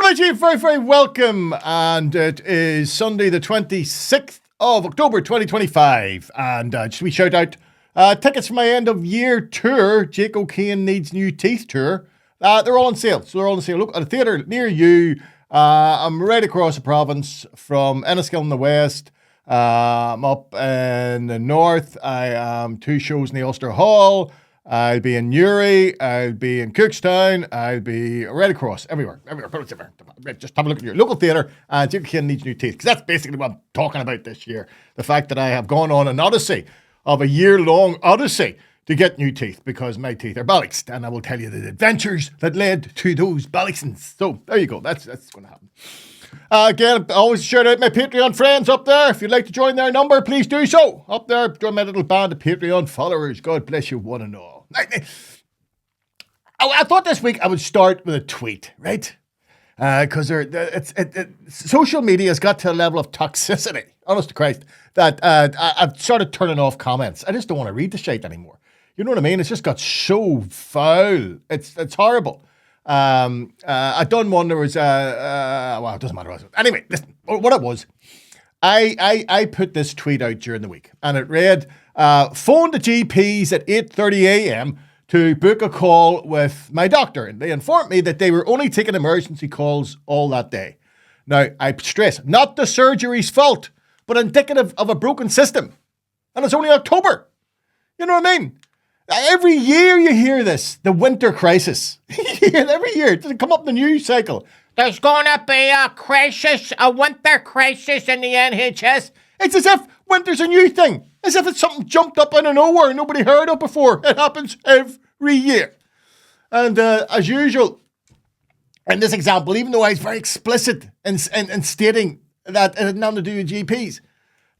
right, you very, very welcome. And it is Sunday, the 26th of October, 2025. And just we shout out tickets for my end of year tour, Jake O'Kane Needs New Teeth tour. They're all on sale. So they're all on sale. Look at a theatre near you. I'm right across the province from Enniskillen in the west. I'm up in the north. I am 2 shows in the Ulster Hall. I'll be in Newry, I'll be in Cookstown, I'll be right across, everywhere. Just have a look at your local theatre, and Jake O'Kane Needs New Teeth, because that's basically what I'm talking about this year. The fact that I have gone on an odyssey of a year-long odyssey to get new teeth, because my teeth are balloxed, and I will tell you the adventures that led to those balloxings. So, there you go, that's going to happen. Again, I always shout out my Patreon friends up there. If you'd like to join their number, please do so. Up there, join my little band of Patreon followers. God bless you one and all. I thought this week I would start with a tweet, right? Because social media has got to a level of toxicity, honest to Christ, that I've started turning off comments. I just don't want to read the shit anymore. You know what I mean? It's just got so foul. It's horrible. I done one. There was well, it doesn't matter. Anyway, listen, what it was, I put this tweet out during the week, and it read, phone the GPs at 8:30 a.m. to book a call with my doctor, and they informed me that they were only taking emergency calls all that day. Now, I stress, not the surgery's fault, but indicative of a broken system, and it's only October. You know what I mean? Every year you hear this, the winter crisis. Every year, it doesn't come up in the news cycle. There's going to be a crisis, a winter crisis in the NHS. It's as if winter's a new thing. As if it's something jumped up out of nowhere and nobody heard of before. It happens every year. And as usual, in this example, even though I was very explicit in stating that it had nothing to do with GPs,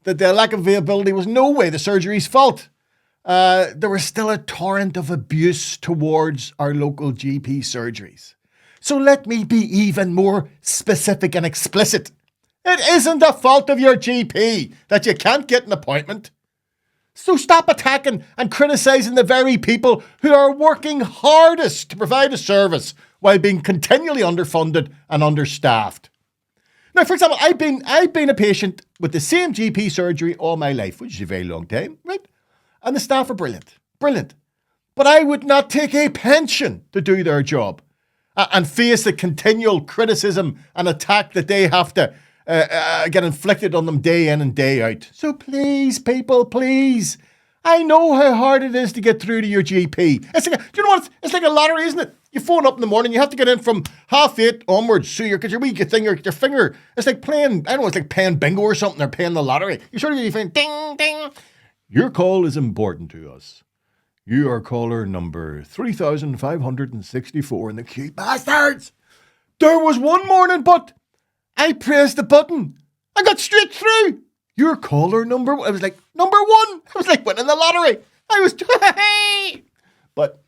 that the lack of availability was no way the surgery's fault, there was still a torrent of abuse towards our local GP surgeries. So let me be even more specific and explicit. It isn't the fault of your GP that you can't get an appointment. So stop attacking and criticising the very people who are working hardest to provide a service while being continually underfunded and understaffed. Now, for example, I've been a patient with the same GP surgery all my life, which is a very long time, right? And the staff are brilliant. But I would not take a pension to do their job and face the continual criticism and attack that they have to get inflicted on them day in and day out. So please, people, please. I know how hard it is to get through to your GP. Do you know what? It's like a lottery, isn't it? You phone up in the morning, you have to get in from 8:30 onwards. So your finger. It's like playing, I don't know, it's like playing bingo or something, or playing the lottery. You sort of get your ding, ding. Your call is important to us. You are caller number 3,564 in the queue. Bastards! There was one morning, but I pressed the button. I got straight through. Your caller number, I was like, number 1. I was like winning the lottery. I was, but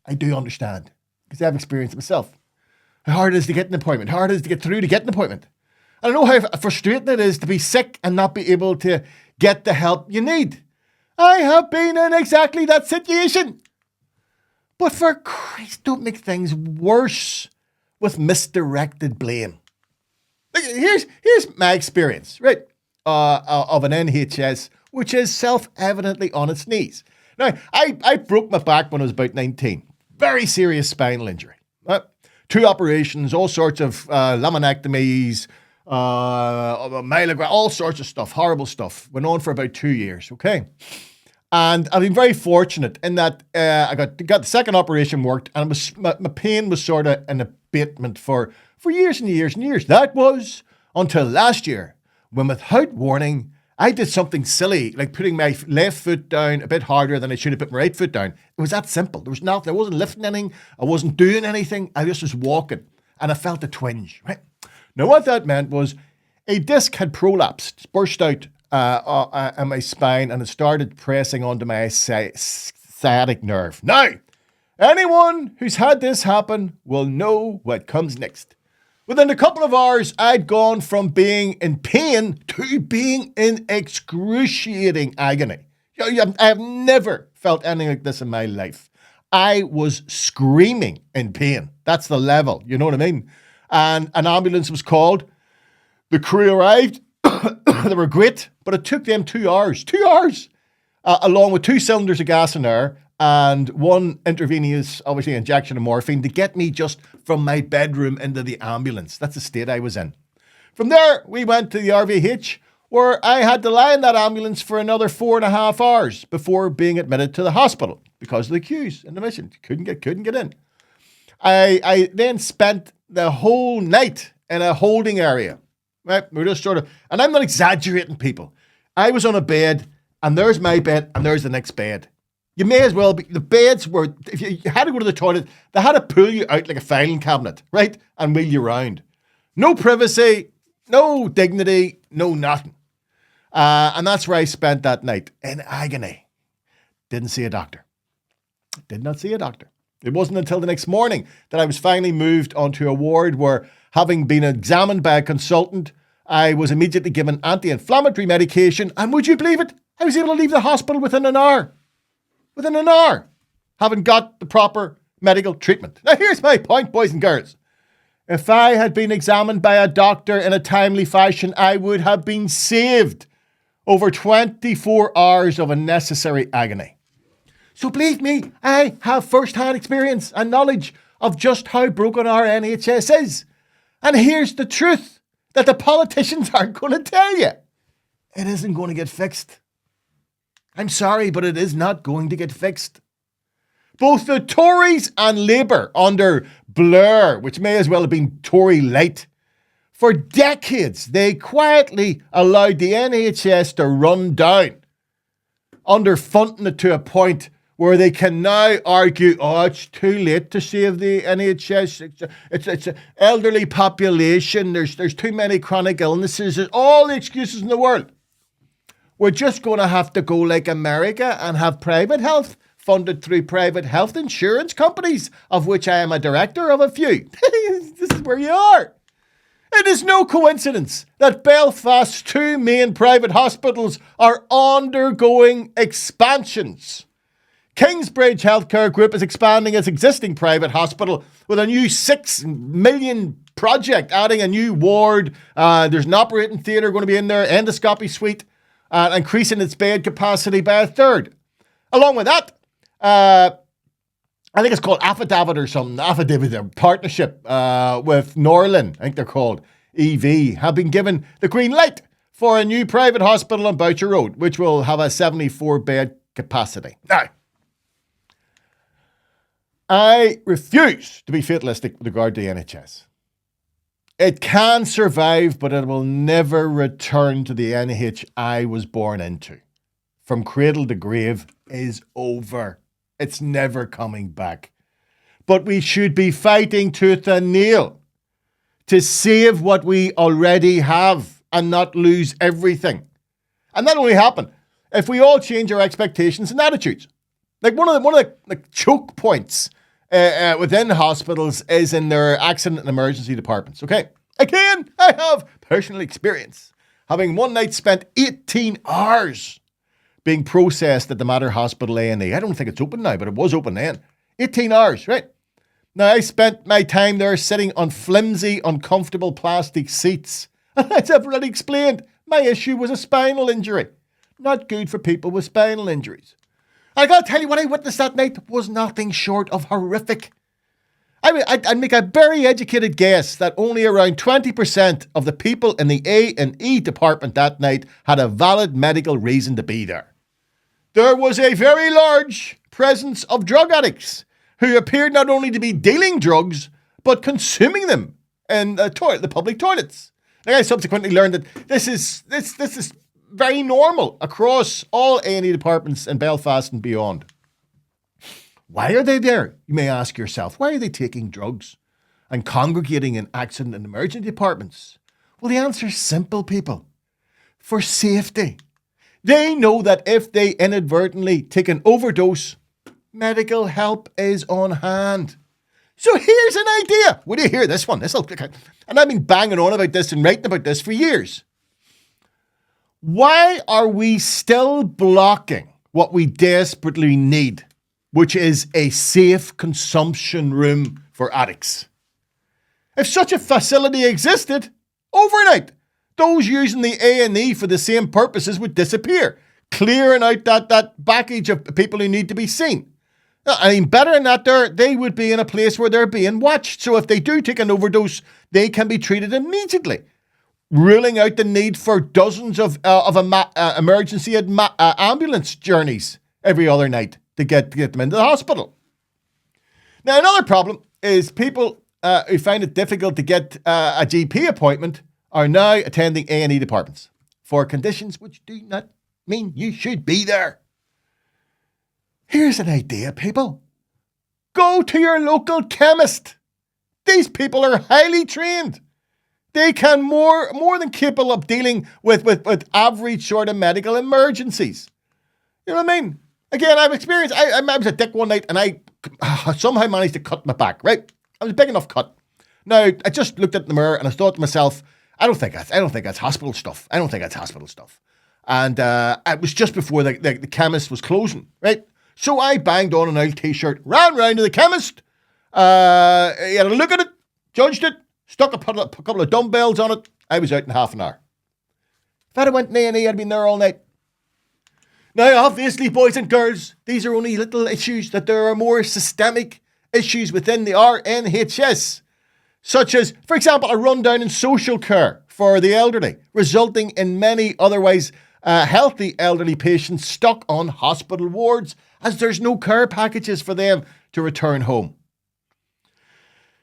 I do understand, because I've experienced it myself, how hard it is to get an appointment, how hard it is to get through to get an appointment. I know how frustrating it is to be sick and not be able to get the help you need. I have been in exactly that situation. But for Christ, don't make things worse with misdirected blame. Here's my experience, right, of an NHS which is self-evidently on its knees. Now, I broke my back when I was about 19. Very serious spinal injury. 2 operations, all sorts of laminectomies, myelogram, all sorts of stuff, horrible stuff. Went on for about 2 years, okay? And I've been very fortunate in that I got the second operation worked, and it was my pain was sort of an abatement for years and years and years. That was until last year, when without warning, I did something silly, like putting my left foot down a bit harder than I should have put my right foot down. It was that simple. There was nothing. I wasn't lifting anything. I wasn't doing anything. I just was walking, and I felt a twinge, right? Now, what that meant was a disc had prolapsed, burst out on my spine, and it started pressing onto my sciatic nerve. Now, anyone who's had this happen will know what comes next. Within a couple of hours, I'd gone from being in pain to being in excruciating agony. I have never felt anything like this in my life. I was screaming in pain. That's the level, you know what I mean? and an ambulance was called. The crew arrived. They were great, but it took them 2 hours. 2 hours! Along with 2 cylinders of gas and air and 1 intravenous, obviously, injection of morphine to get me just from my bedroom into the ambulance. That's the state I was in. From there, we went to the RVH, where I had to lie in that ambulance for another 4.5 hours before being admitted to the hospital because of the queues in the mission. Couldn't get in. I then spent the whole night in a holding area. Right? We're just sort of, and I'm not exaggerating, people. I was on a bed, and there's my bed, and there's the next bed. You may as well be, the beds were, if you had to go to the toilet, they had to pull you out like a filing cabinet, right? And wheel you around. No privacy, no dignity, no nothing. And that's where I spent that night, in agony. Didn't see a doctor. Did not see a doctor. It wasn't until the next morning that I was finally moved onto a ward where, having been examined by a consultant, I was immediately given anti-inflammatory medication, and would you believe it? I was able to leave the hospital within an hour. Within an hour, having got the proper medical treatment. Now here's my point, boys and girls. If I had been examined by a doctor in a timely fashion, I would have been saved over 24 hours of unnecessary agony. So believe me, I have first-hand experience and knowledge of just how broken our NHS is. And here's the truth that the politicians aren't going to tell you. It isn't going to get fixed. I'm sorry, but it is not going to get fixed. Both the Tories and Labour under Blair, which may as well have been Tory light, for decades they quietly allowed the NHS to run down, underfunding it to a point where they can now argue, oh, it's too late to save the NHS. It's an elderly population. There's too many chronic illnesses. There's all the excuses in the world. We're just going to have to go like America and have private health funded through private health insurance companies, of which I am a director of a few. This is where you are. It is no coincidence that Belfast's 2 main private hospitals are undergoing expansions. Kingsbridge Healthcare Group is expanding its existing private hospital with a new $6 million project, adding a new ward. There's an operating theatre going to be in there, endoscopy suite, increasing its bed capacity by 1/3. Along with that, I think it's called Affidavit partnership with Norlin, I think they're called, EV, have been given the green light for a new private hospital on Boucher Road, which will have a 74-bed capacity. Now, I refuse to be fatalistic with regard to the NHS. It can survive, but it will never return to the NHS I was born into. From cradle to grave is over. It's never coming back. But we should be fighting tooth and nail to save what we already have and not lose everything. And that only happen if we all change our expectations and attitudes. Like one of the choke points within hospitals is in their accident and emergency departments. Okay, again, I have personal experience, having one night spent 18 hours being processed at the Mater Hospital A&E. I don't think it's open now, but it was open then. 18 hours, right? Now, I spent my time there sitting on flimsy, uncomfortable plastic seats. And as I've already explained, my issue was a spinal injury. Not good for people with spinal injuries. I got to tell you, what I witnessed that night was nothing short of horrific. I'd make a very educated guess that only around 20% of the people in the A&E department that night had a valid medical reason to be there. There was a very large presence of drug addicts who appeared not only to be dealing drugs, but consuming them in the public toilets. And I subsequently learned that this is very normal across all A&E departments in Belfast and beyond. Why are they there? You may ask yourself. Why are they taking drugs and congregating in accident and emergency departments? Well, the answer is simple, people. For safety. They know that if they inadvertently take an overdose, medical help is on hand. So here's an idea. Would you hear this one? And I've been banging on about this and writing about this for years. Why are we still blocking what we desperately need, which is a safe consumption room for addicts? If such a facility existed, overnight, those using the A&E for the same purposes would disappear, clearing out that package of people who need to be seen. I mean, better than that, they would be in a place where they're being watched. So if they do take an overdose, they can be treated immediately, ruling out the need for dozens of emergency ambulance journeys every other night to get them into the hospital. Now, another problem is people who find it difficult to get a GP appointment are now attending A&E departments for conditions which do not mean you should be there. Here's an idea, people. Go to your local chemist. These people are highly trained. They can more than capable of dealing with average sort of medical emergencies. You know what I mean? Again, I've experienced, I was a dick one night and I somehow managed to cut my back, right? I was a big enough cut. Now, I just looked at the mirror and I thought to myself, I don't think that's hospital stuff. I don't think that's hospital stuff. And it was just before the chemist was closing, right? So I banged on an old t-shirt, ran round to the chemist, had a look at it, judged it, stuck a couple of dumbbells on it. I was out in half an hour. If I'd have went in A&E, I'd been there all night. Now, obviously, boys and girls, these are only little issues, that there are more systemic issues within the NHS, such as, for example, a rundown in social care for the elderly, resulting in many otherwise healthy elderly patients stuck on hospital wards as there's no care packages for them to return home.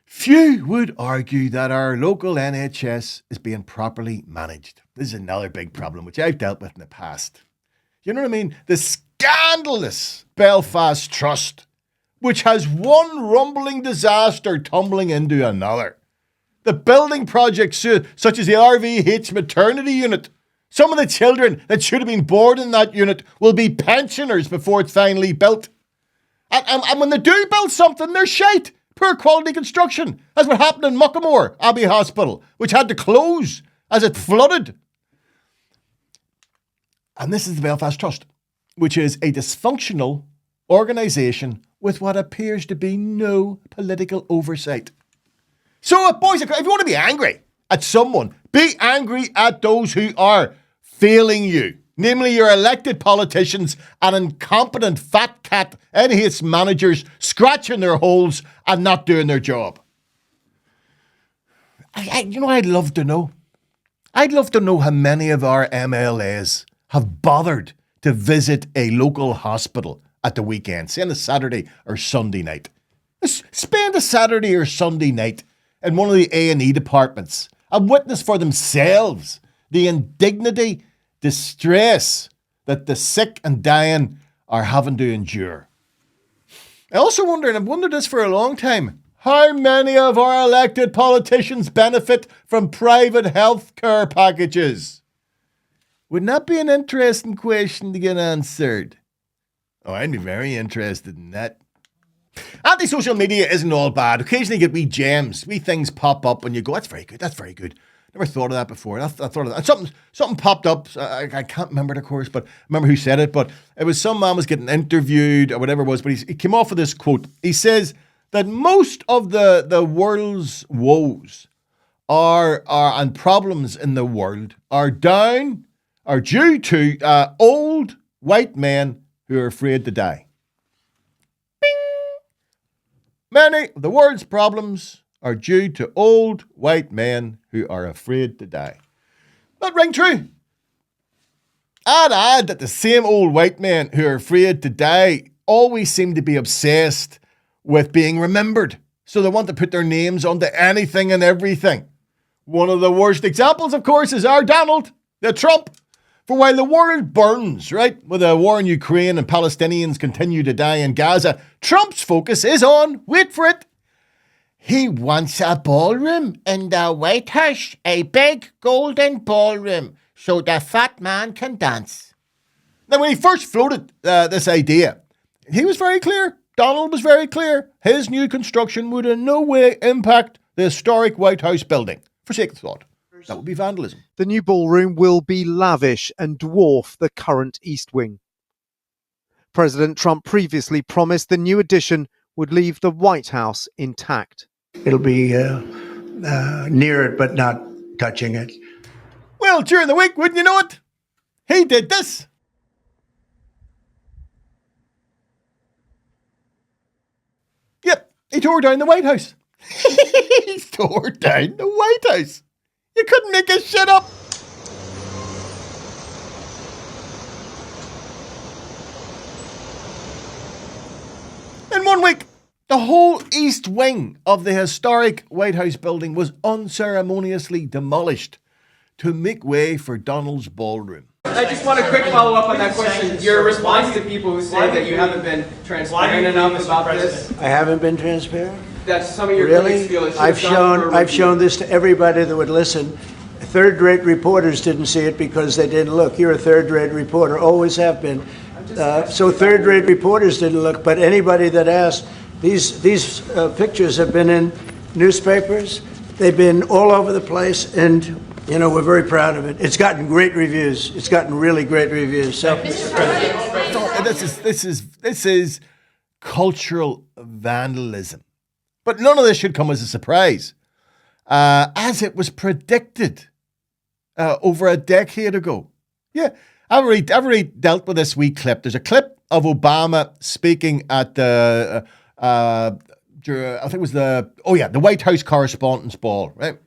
Few would argue that our local NHS is being properly managed. This is another big problem which I've dealt with in the past. You know what I mean? The scandalous Belfast Trust, which has one rumbling disaster tumbling into another. The building projects such as the RVH maternity unit. Some of the children that should have been born in that unit will be pensioners before it's finally built. And when they do build something, they're shite. Poor quality construction. That's what happened in Muckamore Abbey Hospital, which had to close as it flooded. And this is the Belfast Trust, which is a dysfunctional organisation with what appears to be no political oversight. So, boys, if you want to be angry at someone, be angry at those who are failing you, namely your elected politicians and incompetent fat cat NHS managers scratching their holes and not doing their job. You know what I'd love to know? I'd love to know how many of our MLAs have bothered to visit a local hospital at the weekend, say on a Saturday or Sunday night. Spend a Saturday or Sunday night in one of the A&E departments and witness for themselves the indignity, distress that the sick and dying are having to endure. I also wonder, and I've wondered this for a long time, how many of our elected politicians benefit from private health care packages? Wouldn't that be an interesting question to get answered? Oh, I'd be very interested in that. Anti-social media isn't all bad. Occasionally you get wee gems, wee things pop up and you go, that's very good, that's very good. Never thought of that before. I thought of that. Something popped up. I can't remember it, of course, but I remember who said it. But it was some man was getting interviewed or whatever it was. But he came off with this quote. He says that most of the world's woes and problems in the world are due to old white men who are afraid to die. Bing! Many of the world's problems are due to old white men who are afraid to die. That ring true. I'd add that the same old white men who are afraid to die always seem to be obsessed with being remembered. So they want to put their names onto anything and everything. One of the worst examples, of course, is our Donald, the Trump. For while the world burns, right, with a war in Ukraine and Palestinians continue to die in Gaza, Trump's focus is on, wait for it, he wants a ballroom in the White House, a big golden ballroom, so the fat man can dance. Now, when he first floated this idea, he was very clear. Donald was very clear. His new construction would in no way impact the historic White House building. For sake of thought, that would be vandalism. The new ballroom will be lavish and dwarf the current East Wing. President Trump previously promised the new addition would leave the White House intact. It'll be near it, but not touching it. Well, during the week, wouldn't you know it? He did this. Yep, he tore down the White House. He tore down the White House. You couldn't make this shit up. In 1 week, the whole east wing of the historic White House building was unceremoniously demolished to make way for Donald's ballroom. I just want a quick follow-up on that question. Your response to people who say that you haven't been transparent enough about this. I haven't been transparent? That some of your critics feel it should have gone for a I've review. shown this to everybody that would listen. Third-rate reporters didn't see it because they didn't look. You're a third-rate reporter, always have been. So third-rate reporters didn't look, but anybody that asked, these pictures have been in newspapers. They've been all over the place, and you know we're very proud of it. It's gotten great reviews. It's gotten really great reviews. So This is cultural vandalism. But none of this should come as a surprise, as it was predicted over a decade ago. Yeah, I've already dealt with this wee clip. There's a clip of Obama speaking at the, I think it was the White House Correspondents' Ball, right?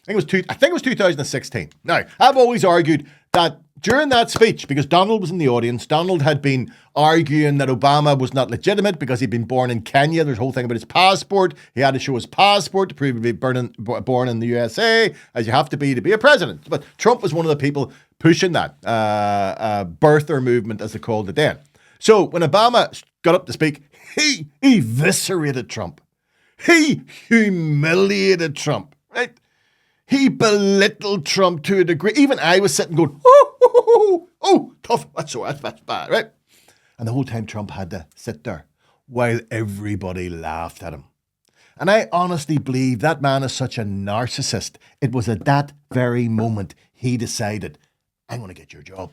I think it was 2016. Now, I've always argued that during that speech, because Donald was in the audience, Donald had been arguing that Obama was not legitimate because he'd been born in Kenya. There's a whole thing about his passport. He had to show his passport to prove he'd been born in the USA, as you have to be a president. But Trump was one of the people pushing that birther movement, as they called it then. So when Obama got up to speak, he eviscerated Trump. He humiliated Trump, right? He belittled Trump to a degree. Even I was sitting going, oh, tough. That's bad, right? And the whole time Trump had to sit there while everybody laughed at him. And I honestly believe that man is such a narcissist. It was at that very moment he decided, I'm going to get your job.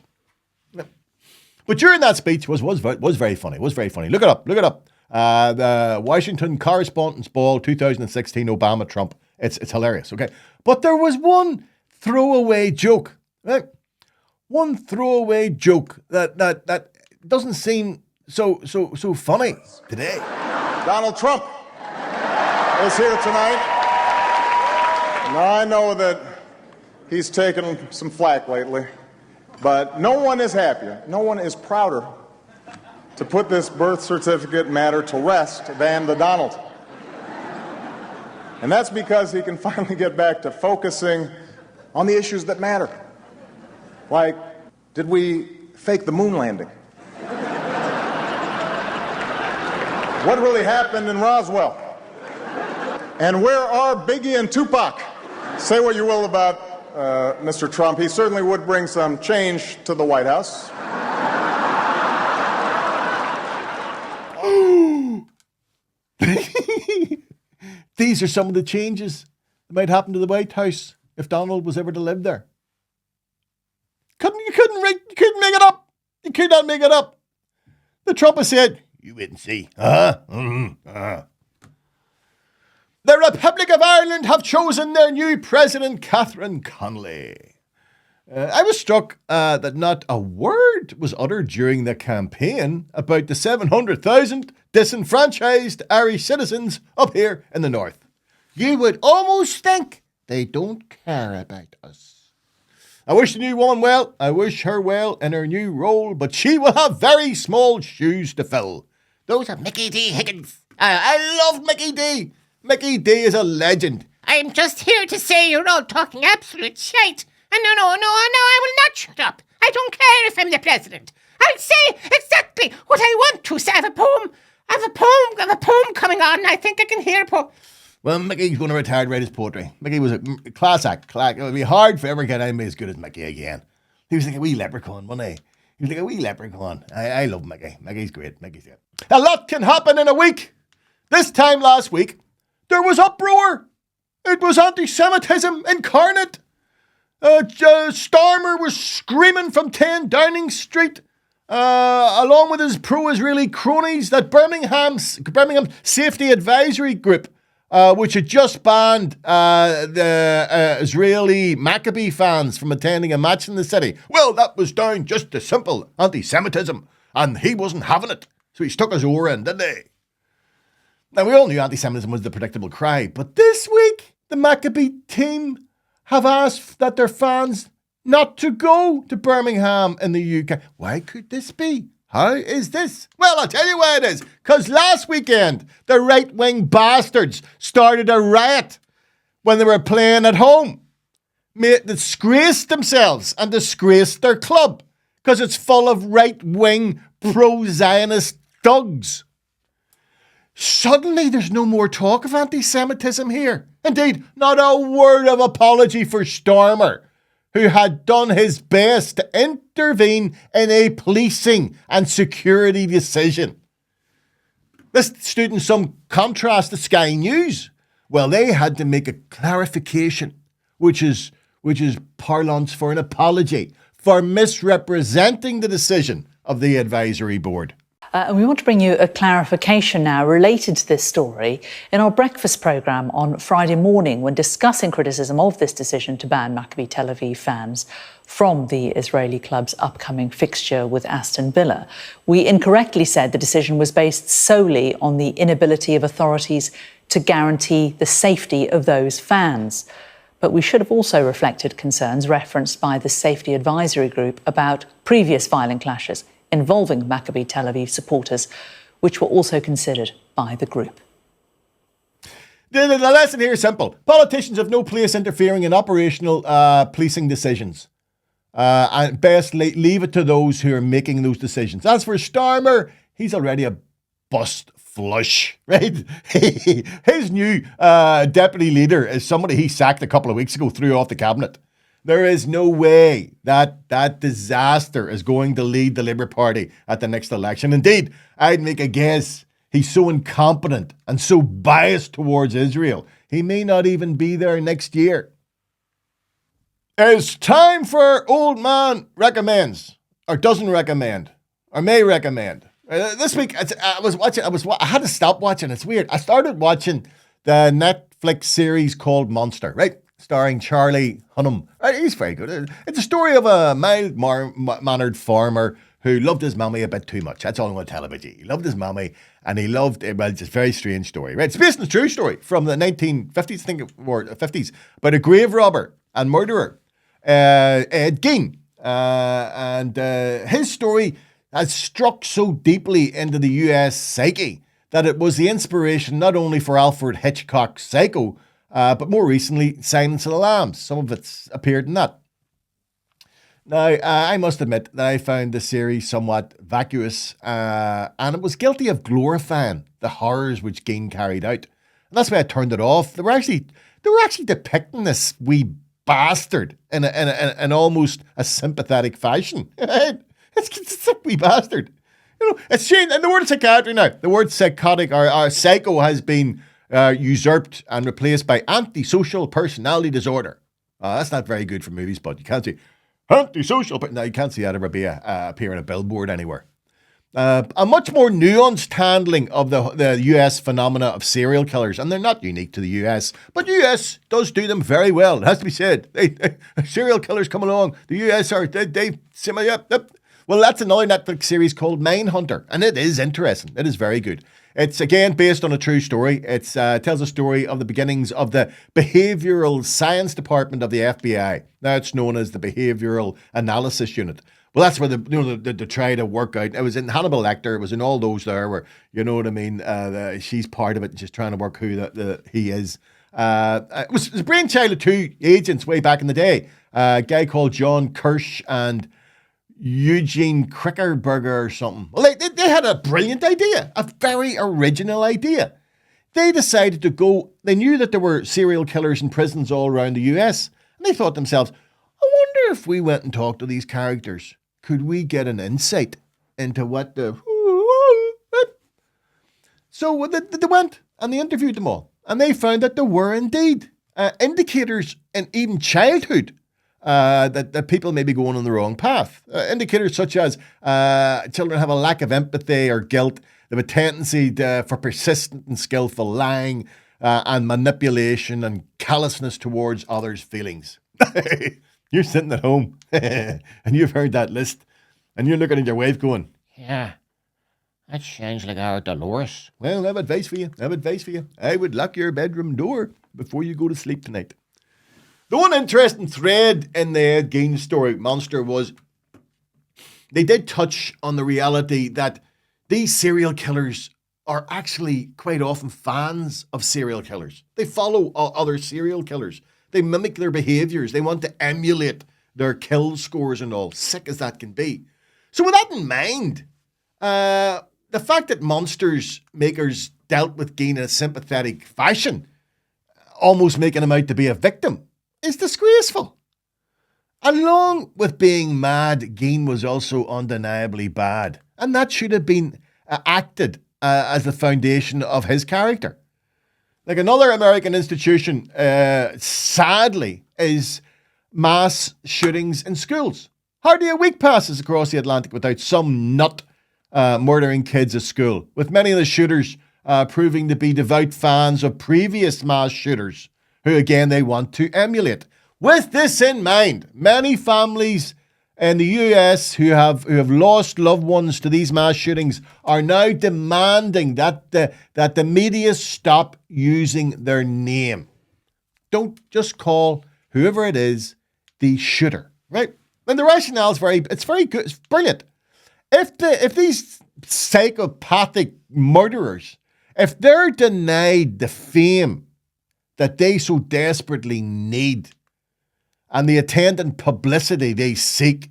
But during that speech was very funny. Was very funny. Look it up. The Washington Correspondents' Ball 2016 Obama Trump. It's hilarious, okay? But there was one throwaway joke, right? One throwaway joke that doesn't seem so funny today. Donald Trump is here tonight. Now, I know that he's taken some flack lately, but no one is happier, no one is prouder to put this birth certificate matter to rest than the Donald. And that's because he can finally get back to focusing on the issues that matter. Like, did we fake the moon landing? What really happened in Roswell? And where are Biggie and Tupac? Say what you will about Mr. Trump. He certainly would bring some change to the White House. These are some of the changes that might happen to the White House if Donald was ever to live there. You couldn't make it up. You could not make it up. The Trump has said, you wait and see. The Republic of Ireland have chosen their new president, Catherine Connolly. I was struck that not a word was uttered during the campaign about the 700,000 disenfranchised Irish citizens up here in the north. You would almost think they don't care about us. I wish the new woman well. I wish her well in her new role, but she will have very small shoes to fill. Those are Mickey D. Higgins. I love Mickey D. Mickey D is a legend. I'm just here to say you're all talking absolute shite. And no, I will not shut up. I don't care if I'm the president. I'll say exactly what I want to. So I have a poem coming on, and I think I can hear a poem. Well, Mickey's going to retire to write his poetry. Mickey was a class act. It would be hard for ever to get anybody as good as Mickey again. He was like a wee leprechaun, wasn't he? He was like a wee leprechaun. I love Mickey. Mickey's great. Mickey's great. A lot can happen in a week. This time last week, there was uproar. It was anti-Semitism incarnate. Starmer was screaming from 10 Downing Street, along with his pro-Israeli cronies, that Birmingham Safety Advisory Group which had just banned the Israeli Maccabi fans from attending a match in the city. Well, that was down just to simple anti-Semitism, and he wasn't having it. So he stuck his oar in, didn't he? Now, we all knew anti-Semitism was the predictable cry, but this week, the Maccabi team have asked that their fans not to go to Birmingham in the UK. Why could this be? How is this? Well, I'll tell you why it is. Because last weekend, the right-wing bastards started a riot when they were playing at home. Disgraced themselves and disgraced their club because it's full of right-wing pro-Zionist thugs. Suddenly, there's no more talk of anti-Semitism here. Indeed, not a word of apology for Stormer, who had done his best to intervene in a policing and security decision. This stood in some contrast to Sky News. Well, they had to make a clarification, which is parlance for an apology for misrepresenting the decision of the advisory board. And we want to bring you a clarification now related to this story in our breakfast programme on Friday morning when discussing criticism of this decision to ban Maccabi Tel Aviv fans from the Israeli club's upcoming fixture with Aston Villa. We incorrectly said the decision was based solely on the inability of authorities to guarantee the safety of those fans. But we should have also reflected concerns referenced by the Safety Advisory Group about previous violent clashes involving Maccabi Tel Aviv supporters, which were also considered by the group. The lesson here is simple. Politicians have no place interfering in operational policing decisions. And best leave it to those who are making those decisions. As for Starmer, he's already a bust flush, right? His new deputy leader is somebody he sacked a couple of weeks ago, threw off the cabinet. There is no way that disaster is going to lead the Labour Party at the next election. Indeed, I'd make a guess he's so incompetent and so biased towards Israel, he may not even be there next year. It's time for Old Man Recommends, or doesn't recommend, or may recommend. This week, I had to stop watching. It's weird. I started watching the Netflix series called Monster, right? Starring Charlie Hunnam. He's very good. It's a story of a mild-mannered farmer who loved his mommy a bit too much. That's all I'm going to tell about you. He loved his mommy, and he loved, well, it's a very strange story, right? It's based on a true story from the 1950s, I think, or 50s, about a grave robber and murderer, Ed Gein. And his story has struck so deeply into the US psyche that it was the inspiration not only for Alfred Hitchcock's Psycho, but more recently, Silence of the Lambs. Some of it's appeared in that. Now, I must admit that I found the series somewhat vacuous, and it was guilty of glorifying the horrors which Gein carried out. And that's why I turned it off. They were actually depicting this wee bastard in almost a sympathetic fashion. It's a wee bastard. You know, it's changed. And the word psychiatry now, the word psychotic or psycho has been usurped and replaced by antisocial personality disorder. That's not very good for movies, but you can't say antisocial, but now you can't see that ever appear on a billboard anywhere. A much more nuanced handling of the US phenomena of serial killers, and they're not unique to the US, but the US does do them very well. It has to be said. Serial killers come along. The US are yep. Well, that's another Netflix series called Mindhunter, and it is interesting. It is very good. It's, again, based on a true story. It tells a story of the beginnings of the Behavioral Science Department of the FBI. Now it's known as the Behavioral Analysis Unit. Well, that's where they try to work out. It was in Hannibal Lecter. It was in all those there where, you know what I mean, she's part of it and she's trying to work who he is. It was the brainchild of two agents way back in the day. A guy called John Kirsch and Eugene Krickerberger or something. Well, they had a brilliant idea, a very original idea. They decided to go, they knew that there were serial killers in prisons all around the US, and they thought to themselves, I wonder if we went and talked to these characters, could we get an insight into what the... So they went and they interviewed them all, and they found that there were indeed indicators in even childhood that people may be going on the wrong path. Indicators such as children have a lack of empathy or guilt. They have a tendency for persistent and skillful lying. and manipulation and callousness towards others' feelings. You're sitting at home and you've heard that list and you're looking at your wife going, Yeah, that sounds like our Dolores. well, I have advice for you. I would lock your bedroom door before you go to sleep tonight. The one interesting thread in the Ed Gein story, Monster, was they did touch on the reality that these serial killers are actually quite often fans of serial killers. They follow other serial killers. They mimic their behaviours. They want to emulate their kill scores and all, sick as that can be. So with that in mind, the fact that Monster's makers dealt with Gein in a sympathetic fashion, almost making him out to be a victim, is disgraceful. Along with being mad, Gein was also undeniably bad. And that should have been acted as the foundation of his character. Like another American institution, sadly, is mass shootings in schools. Hardly a week passes across the Atlantic without some nut murdering kids at school, with many of the shooters proving to be devout fans of previous mass shooters, who again they want to emulate. With this in mind, many families in the US who have lost loved ones to these mass shootings are now demanding that the media stop using their name. Don't just call whoever it is the shooter, right? And the rationale is very good, it's brilliant. If these psychopathic murderers, if they're denied the fame that they so desperately need and the attendant publicity they seek,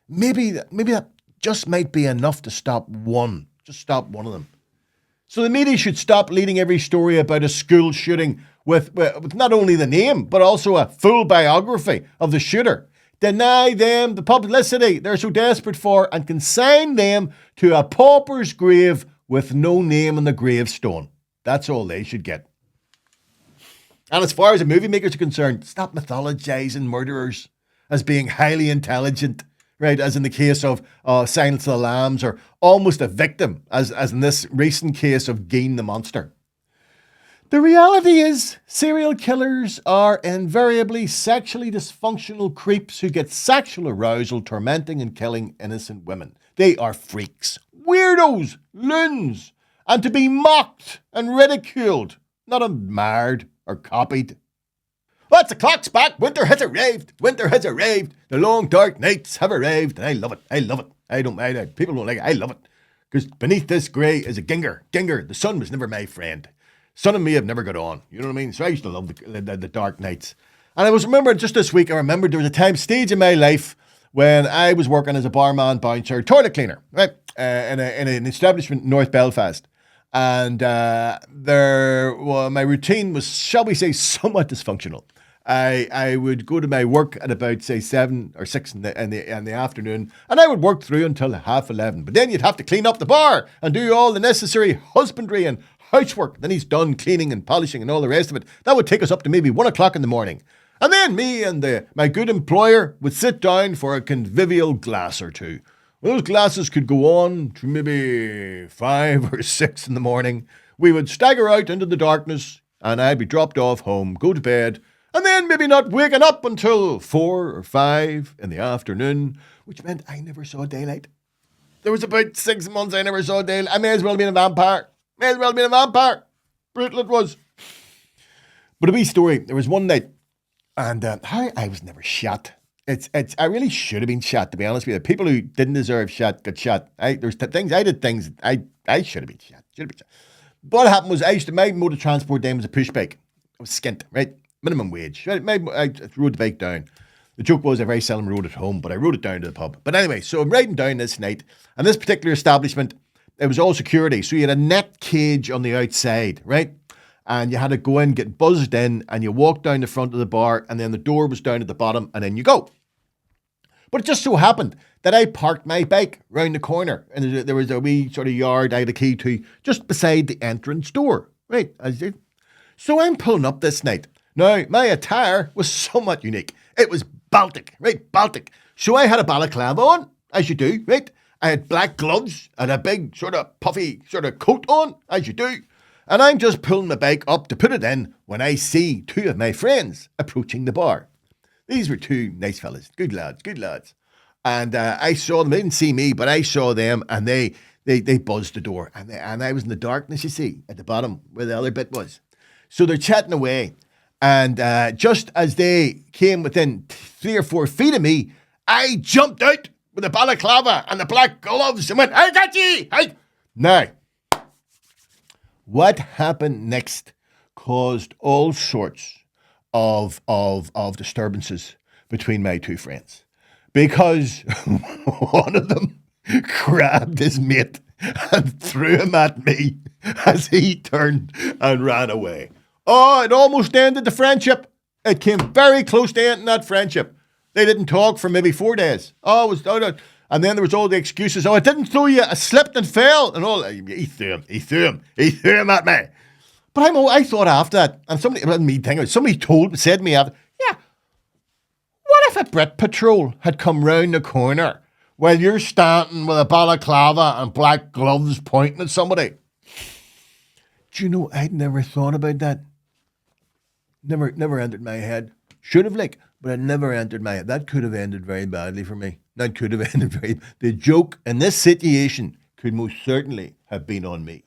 maybe that just might be enough to stop one. Just stop one of them. So the media should stop leading every story about a school shooting with not only the name, but also a full biography of the shooter. Deny them the publicity they're so desperate for and consign them to a pauper's grave with no name on the gravestone. That's all they should get. And as far as the movie makers are concerned, stop mythologizing murderers as being highly intelligent, right? As in the case of Silence of the Lambs, or almost a victim, as in this recent case of Gein the Monster. The reality is, serial killers are invariably sexually dysfunctional creeps who get sexual arousal tormenting and killing innocent women. They are freaks, weirdos, loons, and to be mocked and ridiculed, not admired or copied. What's the clock's back? Winter has arrived. Winter has arrived. The long dark nights have arrived, and I love it. I love it. People don't like it. I love it. Because beneath this grey is a ginger. The sun was never my friend. Sun and me have never got on. You know what I mean? So I used to love the dark nights. And I was remembering just this week, I remembered there was a stage in my life when I was working as a barman, bouncer, toilet cleaner, right? In an establishment in North Belfast. And my routine was, shall we say, somewhat dysfunctional. I would go to my work at about, say, 7 or 6 in the afternoon, and I would work through until 11:30. But then you'd have to clean up the bar and do all the necessary husbandry and housework. Then he's done cleaning and polishing and all the rest of it. That would take us up to maybe 1 o'clock in the morning. And then me and my good employer would sit down for a convivial glass or two. Well, those glasses could go on to maybe 5 or 6 in the morning. We would stagger out into the darkness, and I'd be dropped off home, go to bed, and then maybe not waking up until 4 or 5 in the afternoon, which meant I never saw daylight. There was about 6 months I never saw daylight. I may as well have been a vampire. Brutal it was. But a wee story. There was one night, and how I was never shot. I really should have been shot, to be honest with you. People who didn't deserve shot got shot. I did things I should have been shot. But what happened was my mode of transport then was a push bike. I was skint, right? Minimum wage. I rode the bike down. The joke was I very seldom rode it home, but I rode it down to the pub. But anyway, so I'm riding down this night, and this particular establishment, it was all security. So you had a net cage on the outside, right? And you had to go in, get buzzed in, and you walk down the front of the bar, and then the door was down at the bottom, and then you go. But it just so happened that I parked my bike round the corner, and there was a wee sort of yard I had a key to just beside the entrance door, right? So I'm pulling up this night. Now, my attire was somewhat unique. It was Baltic, right? Baltic. So I had a balaclava on, as you do, right? I had black gloves and a big sort of puffy sort of coat on, as you do. And I'm just pulling my bike up to put it in when I see two of my friends approaching the bar. These were two nice fellas, good lads. And I saw them, they didn't see me, but I saw them, and they buzzed the door. And I was in the darkness, you see, at the bottom where the other bit was. So they're chatting away. And just as they came within 3 or 4 feet of me, I jumped out with the balaclava and the black gloves and went, I got ye! Now, what happened next caused all sorts of disturbances between my two friends. Because one of them grabbed his mate and threw him at me as he turned and ran away. Oh, it almost ended the friendship. It came very close to ending that friendship. They didn't talk for maybe 4 days. And then there was all the excuses. Oh, I didn't throw you. I slipped and fell. And all. He threw him at me. But I thought after that, and somebody said to me after, yeah, what if a Brit Patrol had come round the corner while you're standing with a balaclava and black gloves pointing at somebody? Do you know, I'd never thought about that. Never entered my head. Should have, but it never entered my head. That could have ended very badly for me. The joke in this situation could most certainly have been on me.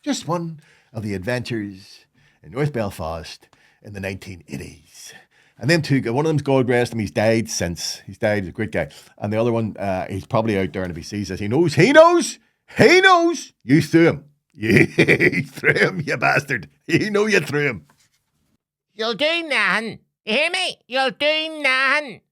Just one of the adventures in North Belfast in the 1980s. And them two, one of them's God rest him, he's died since. He's a great guy. And the other one, he's probably out there, and if he sees us, he knows, you threw him. You threw him, you bastard. You know you threw him. You'll do nothing. You hear me? You'll do nothing.